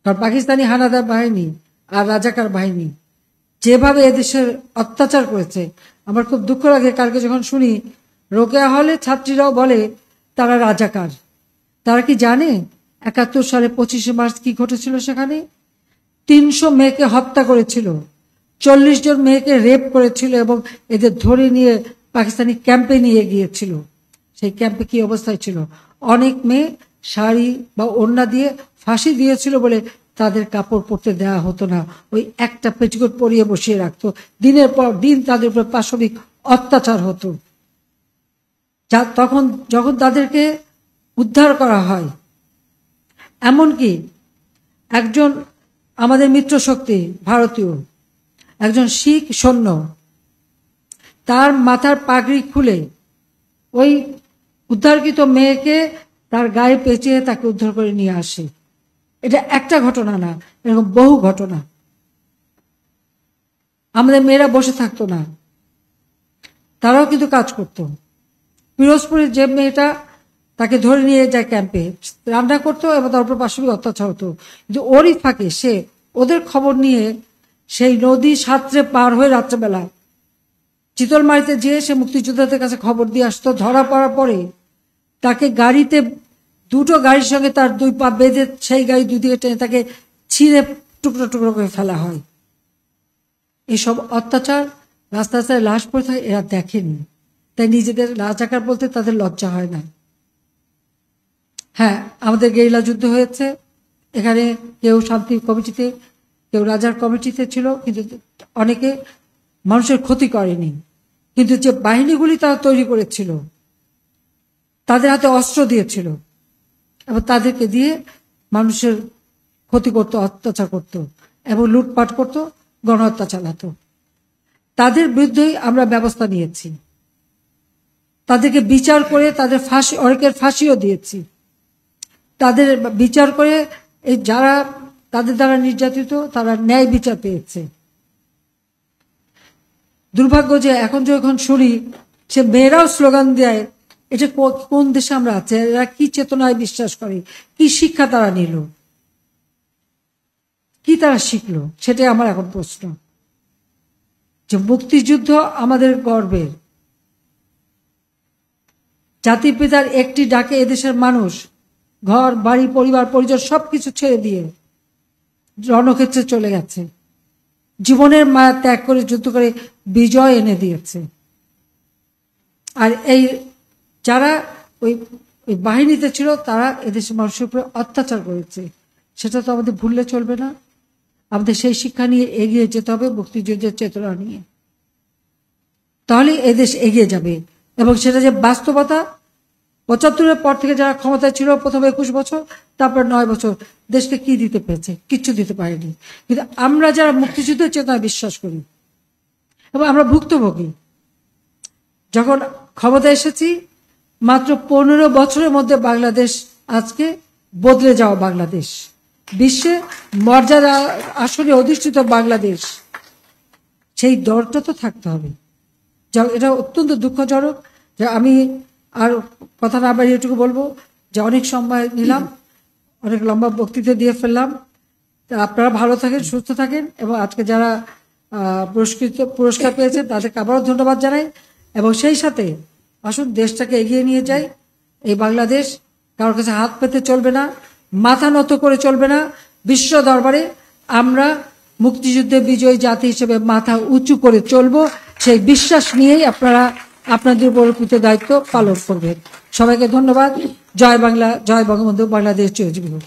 কারণ পাকিস্তানি হানাদার বাহিনী আর রাজাকার বাহিনী যেভাবে এদেশের অত্যাচার করেছে, আমার খুব দুঃখ লাগে কালকে যখন শুনি রোকেয়া হলে ছাত্রীরাও বলে তারা রাজাকার। তারা কি জানে ৭১ সালে ২৫শে মার্চ কি ঘটেছিল? সেখানে ৩০০ মেয়েকে হত্যা করেছিল, ৪০ জন মেয়েকে রেপ করেছিল এবং এদের ধরে নিয়ে পাকিস্তানি ক্যাম্পে নিয়ে গিয়েছিল। সেই ক্যাম্পে কি অবস্থায় ছিল? অনেক মেয়ে শাড়ি বা ওড়না দিয়ে ফাঁসি দিয়েছিল বলে তাদের কাপড় পরতে দেওয়া হতো না, ওই একটা পেটিকোট পরিয়ে বসিয়ে রাখতো। দিনের পর দিন তাদের উপর পাশবিক অত্যাচার হতো। তখন যখন তাদেরকে উদ্ধার করা হয়, এমনকি একজন আমাদের মিত্র শক্তি ভারতীয় একজন শিখ সৈন্য তার মাথার পাগড়ি খুলে ওই উদ্ধারকৃত মেয়েকে তার গায়ে পেঁচিয়ে তাকে উদ্ধার করে নিয়ে আসে। এটা একটা ঘটনা না, এরকম বহু ঘটনা। আমাদের মেয়েরা বসে থাকতো না, তারাও কিন্তু কাজ করত। পিরোজপুরের যে মেয়েটা, তাকে ধরে নিয়ে যায় ক্যাম্পে, রান্না করতো এবং তার উপর পাশবিক অত্যাচার হতো। কিন্তু ওরই ফাঁকে সে ওদের খবর নিয়ে সেই নদী সাঁতরে পার হয়ে রাত্রেবেলা চিতলমারিতে যেয়ে সে মুক্তিযোদ্ধাদের কাছে খবর দিয়ে আসতো। ধরা পড়ার পরে তাকে গাড়িতে, দুটো গাড়ির সঙ্গে তার দুই পা বেঁধে সেই গাড়ি দুই দিকে টেনে তাকে ছিঁড়ে টুকরো টুকরো করে ফেলা হয়। এইসব অত্যাচার রাস্তায় লাশ পড়ে থাকে, এরা দেখেনি, তাই নিজেদের রাজাকার বলতে তাদের লজ্জা হয় না। হ্যাঁ, আমাদের গেরিলা যুদ্ধ হয়েছে, এখানে কেউ শান্তি কমিটিতে, কেউ রাজার কমিটিতে ছিল, কিন্তু অনেকে মানুষের ক্ষতি করেনি। কিন্তু যে বাহিনীগুলি তারা তৈরি করেছিল, তাদের হাতে অস্ত্র দিয়েছিল এবং তাদেরকে দিয়ে মানুষের ক্ষতি করত, অত্যাচার করত এবং লুটপাট করত, গণহত্যা চালাতো। তাদের বিরুদ্ধেই আমরা ব্যবস্থা নিয়েছি, তাদেরকে বিচার করে তাদের ফাঁসি, অনেকের ফাঁসিও দিয়েছি। তাদের বিচার করে এই যারা তাদের দ্বারা নির্যাতিত তারা ন্যায় বিচার পেয়েছে। দুর্ভাগ্য যে এখন যখন শুনি সে মেয়েরাও স্লোগান দেয়, এটা কোন দেশে আমরা আছি, এরা কি চেতনায় বিশ্বাস করে, কি শিক্ষা তারা নিল, কি তারা শিখলো, সেটাই আমার এখন প্রশ্ন। যে মুক্তিযুদ্ধ আমাদের গর্বের, জাতির পিতার একটি ডাকে এদেশের মানুষ ঘর বাড়ি পরিবার পরিজন সবকিছু ছেড়ে দিয়ে রণক্ষেত্রে চলে গেছে, জীবনের মায়া ত্যাগ করে যুদ্ধ করে বিজয় এনে দিয়েছে। আর এই যারা ওই বাহিনীতে ছিল তারা এদেশের মানুষের উপরে অত্যাচার করেছে, সেটা তো আমাদের ভুললে চলবে না। আমাদের সেই শিক্ষা নিয়ে এগিয়ে যেতে হবে, মুক্তিযুদ্ধের চেতনা নিয়ে, তাহলে এদেশ এগিয়ে যাবে। এবং সেটা যে বাস্তবতা, ৭৫-এর পর থেকে যারা ক্ষমতায় ছিল প্রথম ২১ বছর, তারপর ৯ বছর দেশকে কি দিতে পেরেছে? কিচ্ছু দিতে পারেনি। কিন্তু আমরা যারা মুক্তিযুদ্ধের চেতনায় বিশ্বাস করি এবং আমরা ভুক্তভোগী, যখন ক্ষমতায় এসেছি মাত্র ১৫ বছরের মধ্যে বাংলাদেশ আজকে বদলে যাওয়া বাংলাদেশ, বিশ্বে মর্যাদা আসনে অধিষ্ঠিত বাংলাদেশ, সেই দরটা তো থাকতে হবে। এটা অত্যন্ত দুঃখজনক যে আমি আর কথা না বাড়িয়ে এটুকু বলবো যে অনেক সময় নিলাম, অনেক লম্বা বক্তৃতা দিয়ে ফেললাম। আপনারা ভালো থাকেন, সুস্থ থাকেন এবং আজকে যারা পুরস্কার পেয়েছে তাদেরকে আবারও ধন্যবাদ জানাই। এবং সেই সাথে আসুন দেশটাকে এগিয়ে নিয়ে যাই। এই বাংলাদেশ কারোর কাছে হাত পেতে চলবে না, মাথা নত করে চলবে না। বিশ্ব দরবারে আমরা মুক্তিযুদ্ধে বিজয়ী জাতি হিসেবে মাথা উঁচু করে চলবো, সেই বিশ্বাস নিয়েই আপনারা আপনাদের উপর অর্পিত দায়িত্ব পালন করবেন। সবাইকে ধন্যবাদ। জয় বাংলা, জয় বঙ্গবন্ধু, বাংলাদেশ চিরজীবী হোক।